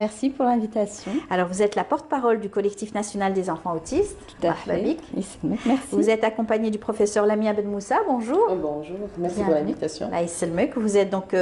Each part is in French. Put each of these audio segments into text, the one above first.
Merci pour l'invitation. Alors, vous êtes la porte-parole du collectif national des enfants autistes. Tout à fait. Merci. Vous êtes accompagnée du professeur Lamia Ben Moussa. Bonjour. Bonjour, merci pour l'invitation. Vous êtes donc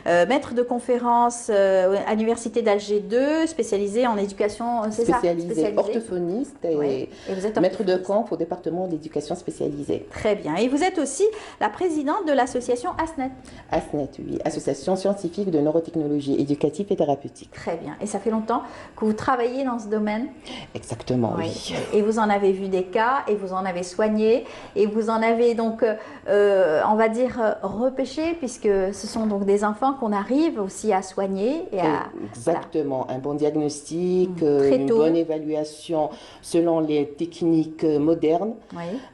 maître de conférence à l'université d'Alger 2, spécialisé en éducation spécialisé orthophoniste et, oui. Et vous êtes maître de camp au département d'éducation spécialisée. Très bien. Et vous êtes aussi la présidente de l'association ASNET. ASNET, oui, Association scientifique de neurotechnologie éducative et thérapeutique. Très bien. Et ça fait longtemps que vous travaillez dans ce domaine? Exactement, oui. Et vous en avez vu des cas, et vous en avez soigné, et vous en avez donc, on va dire, repêché, puisque ce sont donc des enfants qu'on arrive aussi à soigner. Exactement, voilà. Un bon diagnostic, une bonne évaluation selon les techniques modernes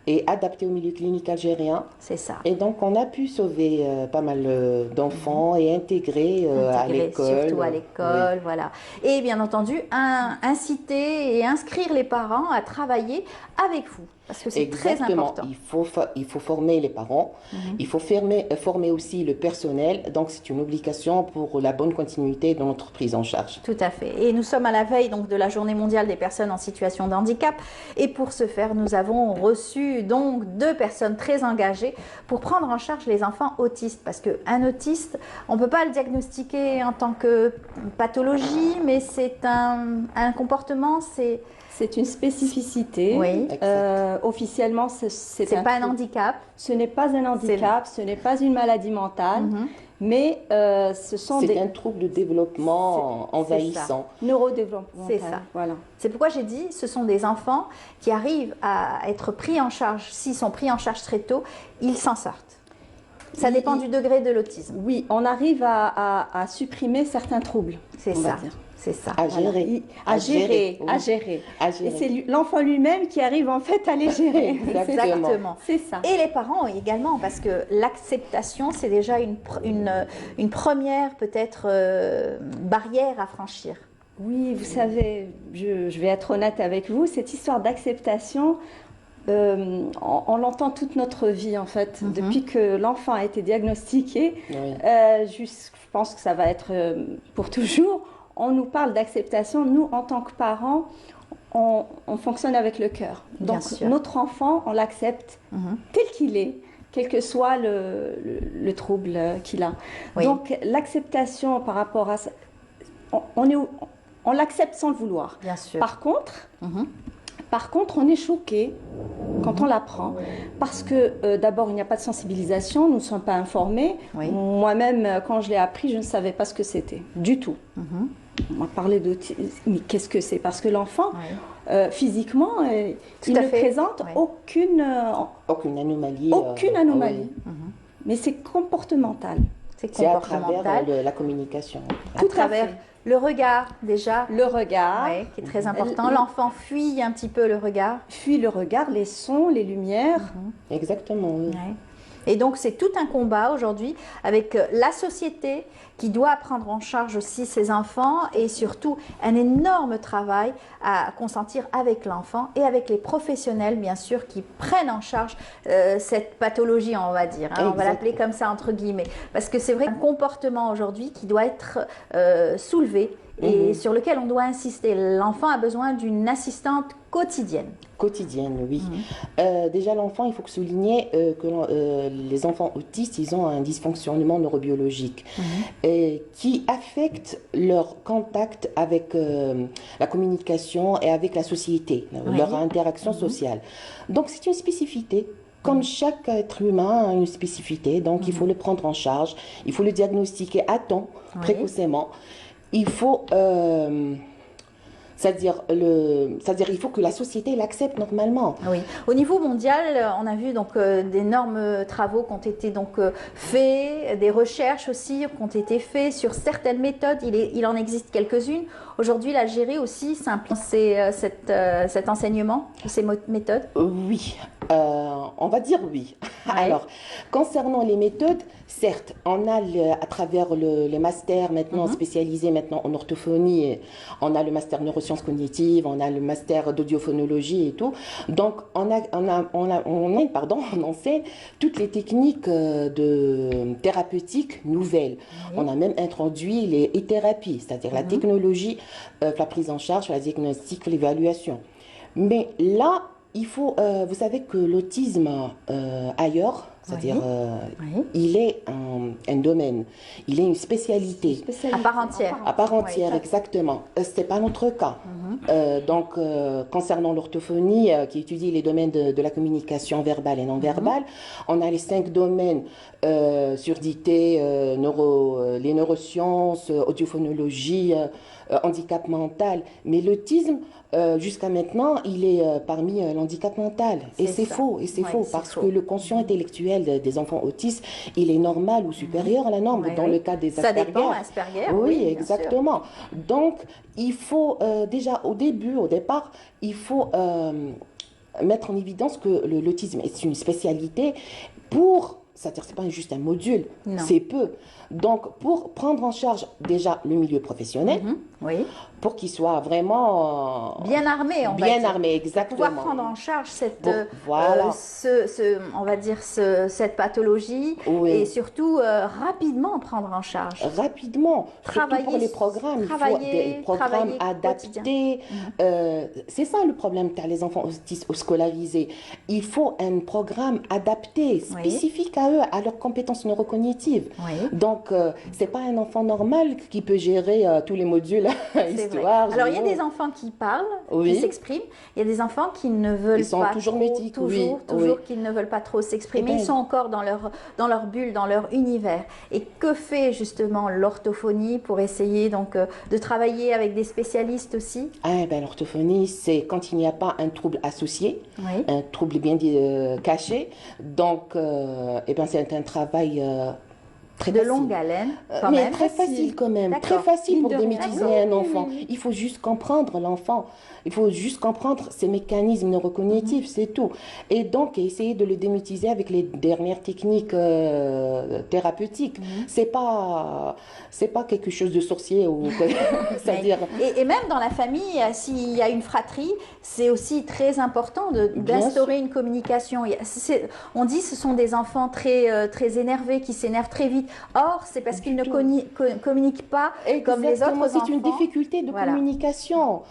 et adaptées au milieu clinique algérien. C'est ça. Et donc, on a pu sauver pas mal d'enfants et intégrer à l'école. Surtout à l'école, voilà. Et bien entendu, inciter et inscrire les parents à travailler avec vous, parce que c'est très important. Il faut former les parents, il faut former aussi le personnel, donc c'est une obligation pour la bonne continuité de notre prise en charge. Tout à fait. Et nous sommes à la veille donc de la Journée mondiale des personnes en situation de handicap, et pour ce faire, nous avons reçu donc 2 personnes très engagées pour prendre en charge les enfants autistes, parce qu'un autiste, on ne peut pas le diagnostiquer en tant que pathologie, mais c'est un comportement, c'est une spécificité. Oui. Officiellement, c'est pas un handicap. Ce n'est pas un handicap, ce n'est pas une maladie mentale, mais ce sont un trouble de développement envahissant. Neurodéveloppement. C'est ça. Voilà. C'est pourquoi j'ai dit, ce sont des enfants qui arrivent à être pris en charge. S'ils sont pris en charge très tôt, ils s'en sortent. Ça dépend du degré de l'autisme. Oui, on arrive à supprimer certains troubles. C'est ça. C'est ça. À gérer. À gérer. Et c'est l'enfant lui-même qui arrive en fait à les gérer. Exactement. C'est ça. Et les parents également, parce que l'acceptation, c'est déjà une première peut-être barrière à franchir. Oui, vous savez, je vais être honnête avec vous, cette histoire d'acceptation, on l'entend toute notre vie en fait, depuis que l'enfant a été diagnostiqué, je pense que ça va être pour toujours. On nous parle d'acceptation, nous en tant que parents, on fonctionne avec le cœur. Donc notre enfant, on l'accepte tel qu'il est, quel que soit le trouble qu'il a. Oui. Donc l'acceptation par rapport à ça, on l'accepte sans le vouloir. Bien sûr. Par contre, on est choqué quand on l'apprend, parce que d'abord, il n'y a pas de sensibilisation, nous ne sommes pas informés. Oui. Moi-même, quand je l'ai appris, je ne savais pas ce que c'était, du tout. On m'a parlé d'autisme, mais qu'est-ce que c'est? Parce que l'enfant, physiquement, il ne présente aucune anomalie. Aucune anomalie. Mais c'est comportemental. C'est à travers la communication. À travers le regard, déjà. Le regard. Qui est très important. L'enfant fuit un petit peu le regard. Fuit le regard, les sons, les lumières. Exactement, oui. Et donc, c'est tout un combat aujourd'hui avec la société qui doit prendre en charge aussi ses enfants, et surtout un énorme travail à consentir avec l'enfant et avec les professionnels, bien sûr, qui prennent en charge cette pathologie, on va dire. On va l'appeler comme ça, entre guillemets. Parce que c'est vrai un comportement aujourd'hui qui doit être soulevé et sur lequel on doit insister. L'enfant a besoin d'une assistante quotidienne. Quotidienne, oui. Déjà, l'enfant, il faut souligner que les enfants autistes, ils ont un dysfonctionnement neurobiologique qui affecte leur contact avec la communication et avec la société, leur interaction sociale. Donc, c'est une spécificité. Comme chaque être humain a une spécificité, donc il faut le prendre en charge, il faut le diagnostiquer à temps, précocement. Il faut... C'est-à-dire, il faut que la société l'accepte normalement. Oui. Au niveau mondial, on a vu donc d'énormes travaux qui ont été donc faits, des recherches aussi qui ont été faites sur certaines méthodes. Il en existe quelques-unes. Aujourd'hui, l'Algérie aussi s'impose cet enseignement, ces méthodes. Oui. On va dire oui. Ouais. Alors, concernant les méthodes, certes, on a à travers les masters maintenant spécialisés maintenant en orthophonie, on a le master neurosciences cognitives, on a le master d'audiophonologie et tout. Donc, on enseigne toutes les techniques de thérapeutiques nouvelles. On a même introduit les e-thérapies, c'est-à-dire la technologie, la prise en charge, la diagnostic, l'évaluation. Mais là, il faut, vous savez que l'autisme ailleurs, c'est-à-dire, il est un domaine, il est une spécialité. À part entière. À part entière, exactement. Ce n'est pas notre cas. Donc, concernant l'orthophonie, qui étudie les domaines de la communication verbale et non verbale, on a les 5 domaines, surdité, les neurosciences, audiophonologie, handicap mental. Mais l'autisme, jusqu'à maintenant, il est parmi l'handicap mental. Et c'est faux, parce que le quotient intellectuel des enfants autistes, il est normal ou supérieur à la norme dans le cas des Asperger. Ça dépend, Asperger. Oui, exactement. Donc, il faut déjà au départ, il faut mettre en évidence que l'autisme est une spécialité c'est-à-dire c'est pas juste un module, c'est peu. Donc, pour prendre en charge déjà le milieu professionnel, pour qu'il soit vraiment bien armé, bien armé, exactement. Pouvoir prendre en charge cette, voilà. on va dire cette pathologie et surtout rapidement prendre en charge. Rapidement, surtout pour les programmes, il faut des programmes adaptés. C'est ça le problème, tu as les enfants autistes scolarisés. Il faut un programme adapté, spécifique à eux, à leurs compétences neurocognitives. Donc, c'est pas un enfant normal qui peut gérer tous les modules. Histoire, alors, il y a des enfants qui parlent, qui s'expriment. Il y a des enfants qui ne veulent pas toujours trop, métiques, toujours qu'ils ne veulent pas trop s'exprimer. Ils sont encore dans leur bulle, dans leur univers. Et que fait justement l'orthophonie pour essayer donc de travailler avec des spécialistes aussi? L'orthophonie, c'est quand il n'y a pas un trouble associé, un trouble bien caché. Donc, c'est un travail de longue haleine, quand mais même. très facile quand même, très facile pour démythiser un enfant. Il faut juste comprendre l'enfant, il faut juste comprendre ses mécanismes neurocognitifs, c'est tout. Et donc, essayer de le démythiser avec les dernières techniques thérapeutiques. C'est pas quelque chose de sorcier ou c'est-à-dire. Et même dans la famille, s'il y a une fratrie, c'est aussi très important d'instaurer une communication. On dit que ce sont des enfants très énervés, qui s'énervent très vite. Or, c'est parce qu'ils ne communiquent pas comme les autres enfants. C'est une difficulté de communication.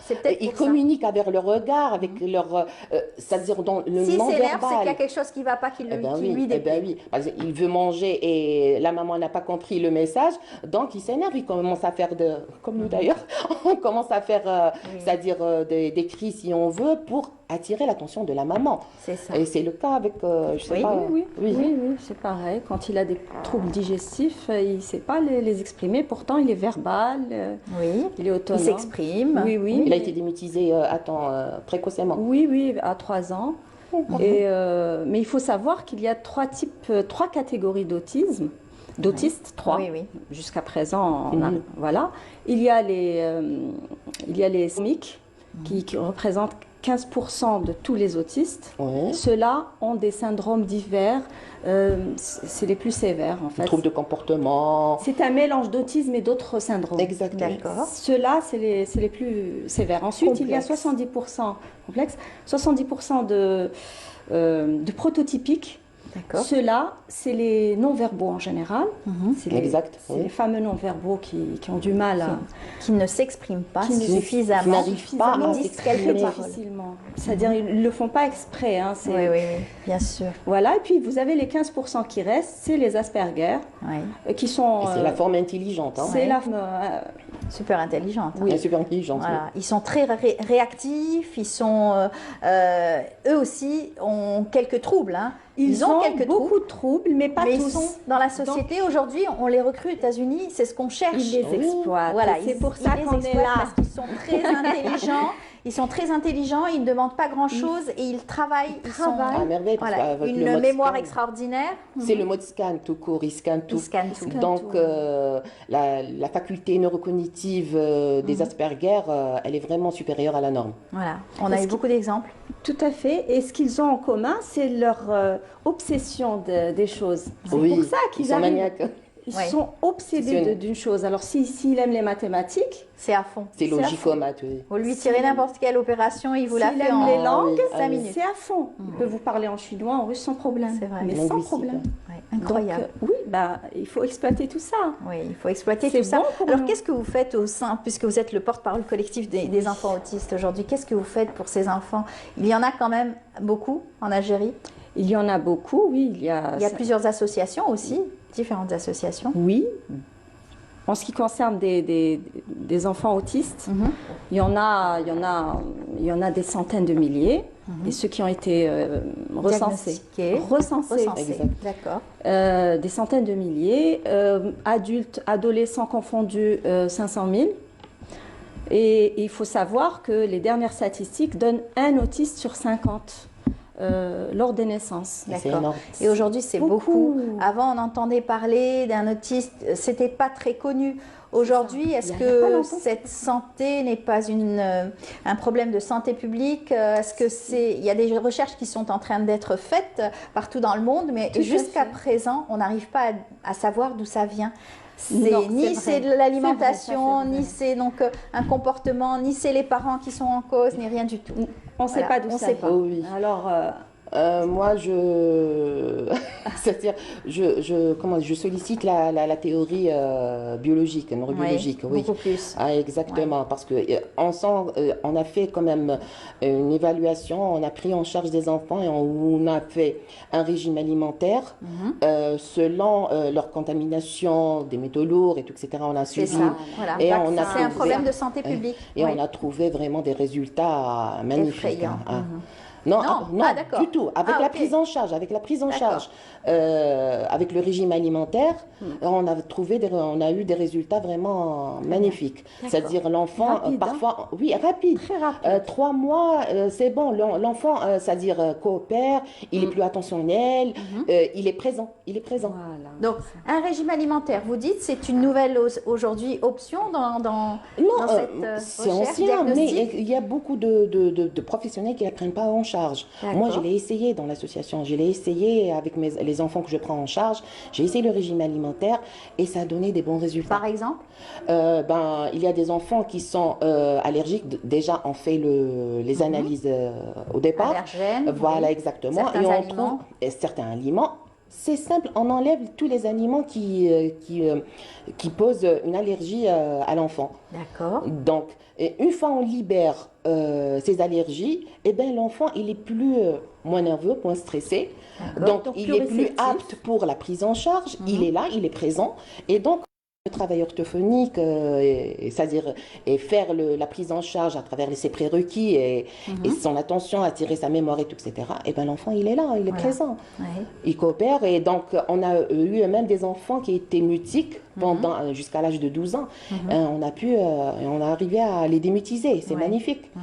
Ils communiquent avec leur regard, avec leur... c'est-à-dire dans le non-verbal. S'il s'énerve, c'est qu'il y a quelque chose qui ne va pas, qui lui déplaît. Oui. Par exemple, il veut manger et la maman n'a pas compris le message, donc il s'énerve, il commence à faire comme nous d'ailleurs, on commence à faire, c'est-à-dire des cris si on veut, pour attirer l'attention de la maman. C'est ça. Et c'est le cas avec, je sais pas... Oui, c'est pareil. Quand il a des troubles digestifs, il ne sait pas les exprimer. Pourtant, il est verbal, il est autonome. Il s'exprime. Oui. Il a été démythisé précocement. Oui, à 3 ans. Mais il faut savoir qu'il y a 3 catégories d'autisme. D'autistes, 3. Jusqu'à présent, voilà. Il y a les SMIC qui représentent 15% de tous les autistes. Ceux-là ont des syndromes divers. C'est les plus sévères, en fait. Troubles de comportement. C'est un mélange d'autisme et d'autres syndromes. Exactement. Ceux-là, c'est les plus sévères. Ensuite, il y a 70% complexes, 70% de prototypiques. Ceux-là, c'est les non-verbaux en général. C'est les fameux non-verbaux qui ont du mal à... Qui ne s'expriment pas suffisamment. Qui n'arrivent pas à s'exprimer difficilement. C'est-à-dire, ils ne le font pas exprès. Oui, bien sûr. Voilà, et puis vous avez les 15% qui restent, c'est les Asperger, qui sont... c'est la forme intelligente. C'est la super intelligente. Super intelligente. Voilà. Ils sont très réactifs, ils sont... eux aussi ont quelques troubles, Ils ont beaucoup de troubles, mais pas tous. Ils sont dans la société. Aujourd'hui, on les recrute aux États-Unis, c'est ce qu'on cherche. Ils les exploitent. Voilà, c'est pour ça qu'on est là. Parce qu'ils sont très intelligents ils sont très intelligents, ils ne demandent pas grand-chose et ils travaillent. Ils sont, À merveille, parce voilà, qu'avec le une mode mémoire scan, extraordinaire. c'est le mode scan tout court, il scanne tout. Ils scannent tout. Donc, la faculté neurocognitive des Asperger, elle est vraiment supérieure à la norme. Voilà, on a eu beaucoup d'exemples. Tout à fait. Et ce qu'ils ont en commun, c'est leur obsession des choses. C'est pour ça ils qu'ils sont arrivent. maniaques. Ils Ouais. sont obsédés d'une chose. Alors, s'il aime les mathématiques, C'est à fond. C'est C'est à logicomate, oui. Vous lui tirez n'importe quelle opération, il vous la s'il fait aime en les langues, 5 minutes. c'est à fond. Il peut vous parler en chinois, en russe sans problème. C'est vrai. Mais sans Linguistique. problème. Ouais, incroyable. Donc, oui, il faut exploiter tout ça. Oui, il faut exploiter C'est tout ça. bon pour Alors, nous. qu'est-ce que vous faites au sein, puisque vous êtes le porte-parole collectif des enfants autistes aujourd'hui, qu'est-ce que vous faites pour ces enfants? Il y en a quand même beaucoup en Algérie. Il y en a beaucoup, oui. Il y a Plusieurs associations aussi, différentes associations. Oui. En ce qui concerne des enfants autistes, il y en a des centaines de milliers. Et ceux qui ont été recensés. Recensés. Exact. D'accord. Des centaines de milliers. Adultes, adolescents confondus, 500 000. Et il faut savoir que les dernières statistiques donnent un autiste sur 50 lors des naissances. C'est D'accord. énorme. Et aujourd'hui, c'est beaucoup. Beaucoup. Avant, on entendait parler d'un autiste, c'était pas très connu. Aujourd'hui, est-ce Il y a pas que longtemps. cette santé n'est pas un problème de santé publique? Est-ce que il y a des recherches qui sont en train d'être faites partout dans le monde, mais Tout à jusqu'à fait. présent, on n'arrive pas à savoir d'où ça vient. Non, Ni c'est c'est vrai. de l'alimentation, C'est vrai. ni c'est donc un comportement, ni c'est les parents qui sont en cause, ni rien du tout. On ne sait Voilà, pas d'où on ça sait vient. pas. Oh oui. Alors, Moi, c'est-à-dire, je sollicite la théorie biologique, neurobiologique, oui. Beaucoup plus. Ah, exactement, parce que on a fait quand même une évaluation, on a pris en charge des enfants et on a fait un régime alimentaire selon leur contamination des métaux lourds et tout, etc. On a C'est suivi ça. Voilà. et on a C'est un trouvé- problème de santé publique. et Oui. on a trouvé vraiment des résultats magnifiques. Effrayants. Hein. Non, Non, d'accord. du tout. Avec Ah, la ok. prise en charge, avec la prise en D'accord. charge, avec le régime alimentaire, on a eu des résultats vraiment magnifiques. C'est-à-dire l'enfant, Rapide, parfois, oui, rapide. très rapide. 3 mois, c'est bon. L'enfant, c'est-à-dire coopère, il est plus attentionnel, il est présent, voilà. Donc, un régime alimentaire, vous dites, c'est une nouvelle aujourd'hui option dans Non, cette c'est recherche, ancien, mais diagnostic. il y a beaucoup de professionnels qui ne la prennent pas en charge. Moi, je l'ai essayé dans l'association, je l'ai essayé avec les enfants que je prends en charge, j'ai essayé le régime alimentaire et ça a donné des bons résultats. Par exemple, Il y a des enfants qui sont allergiques, déjà on fait les analyses au départ. allergènes. Voilà, oui. exactement. Certains et on aliments. trouve certains aliments. C'est simple, on enlève tous les aliments qui posent une allergie à l'enfant. D'accord. Donc, une fois on libère ces allergies, eh ben, l'enfant il est moins nerveux, moins stressé. D'accord. Donc, il plus est plus réceptif. apte pour la prise en charge. Il est là, il est présent. Et donc, le travail orthophonique, c'est-à-dire faire la prise en charge à travers ses prérequis et son attention, attirer sa mémoire et tout, etc. Et ben l'enfant, il est là, il est présent. Ouais. Il coopère et donc on a eu même des enfants qui étaient mutiques pendant jusqu'à l'âge de 12 ans. On a arrivé à les démutiser. C'est Ouais. magnifique. Ouais.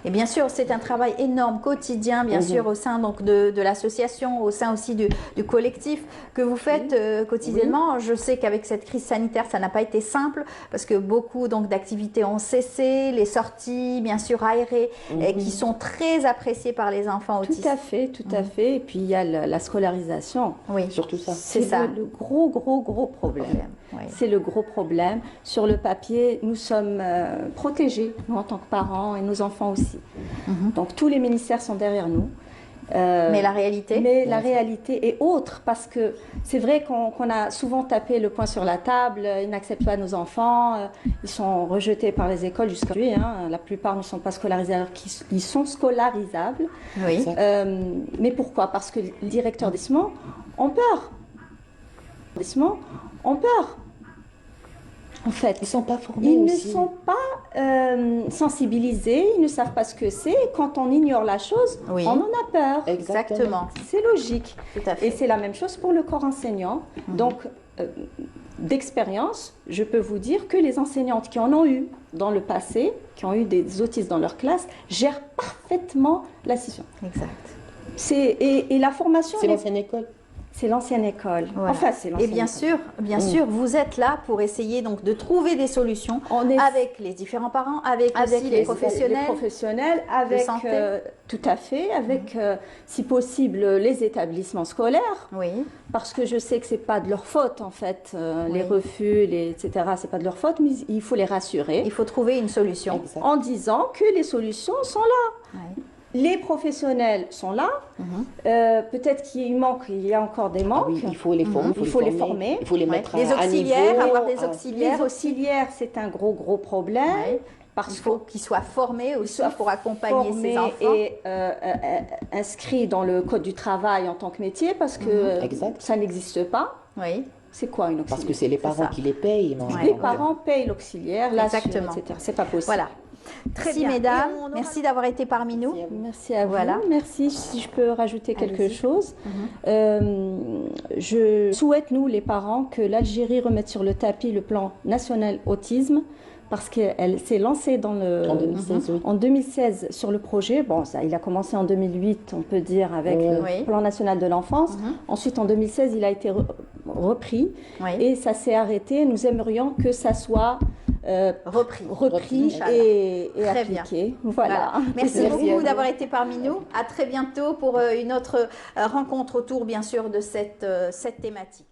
Et bien sûr, c'est un travail énorme, quotidien, bien sûr, au sein donc, de l'association, au sein aussi du collectif que vous faites quotidiennement. Je sais qu'avec cette crise sanitaire, ça n'a pas été simple parce que beaucoup donc, d'activités ont cessé, les sorties, bien sûr, aérées, et qui sont très appréciées par les enfants autistes. Tout à fait, tout à fait. Et puis il y a la scolarisation. Oui, Surtout ça. c'est ça. le gros problème. Oui. C'est le gros problème. Sur le papier, nous sommes protégés, nous en tant que parents et nos enfants aussi. Donc tous les ministères sont derrière nous. Mais la réalité Mais la réalité est autre parce que c'est vrai qu'on a souvent tapé le poing sur la table, ils n'acceptent pas nos enfants, ils sont rejetés par les écoles jusqu'à aujourd'hui. La plupart ne sont pas scolarisés alors qu'ils sont scolarisables. Oui. Mais pourquoi? Parce que les directeurs d'établissement ont peur. En fait, Ils ne sont pas formés ils aussi. ne sont pas sensibilisés, ils ne savent pas ce que c'est. Et quand on ignore la chose, Oui. on en a peur. Exactement. C'est logique. Tout à fait. Et c'est la même chose pour le corps enseignant. Donc, d'expérience, je peux vous dire que les enseignantes qui en ont eu dans le passé, qui ont eu des autistes dans leur classe, gèrent parfaitement la situation. Exact. Et la formation... C'est l'ancienne école. C'est l'ancienne école. Voilà. Enfin, c'est l'ancienne Et bien sûr, vous êtes là pour essayer donc de trouver des solutions avec les différents parents, avec aussi les professionnels. Les professionnels, avec tout à fait, avec si possible les établissements scolaires. Oui. Parce que je sais que c'est pas de leur faute en fait, les refus, etc. C'est pas de leur faute, mais il faut les rassurer. Il faut trouver une solution. Exact. En disant que les solutions sont là. Oui. Les professionnels sont là. Peut-être qu'il y a encore des manques. Oui, il faut les former. Il faut les former. Il faut les mettre les à auxiliaires, niveau. avoir des auxiliaires. Les auxiliaires, c'est un gros problème. Oui. Parce il faut qu'ils soient formés aussi pour accompagner ces enfants. Et inscrits dans le code du travail en tant que métier, parce que ça n'existe pas. Oui. C'est quoi une auxiliaire? Parce que c'est les parents qui les payent. Les parents payent l'auxiliaire, exactement, etc. C'est pas possible. Voilà. Très bien, mesdames. Merci d'avoir été parmi nous. Merci à vous. Voilà. Merci. Si je peux rajouter quelque chose. Je souhaite, nous, les parents, que l'Algérie remette sur le tapis le plan national autisme, parce qu'elle s'est lancée en 2016 sur le projet. Bon, il a commencé en 2008, on peut dire, avec le plan national de l'enfance. Ensuite, en 2016, il a été repris et ça s'est arrêté. Nous aimerions que ça soit repris et appliqué. Voilà. Merci beaucoup d'avoir été parmi nous. À très bientôt pour une autre rencontre autour, bien sûr, de cette thématique.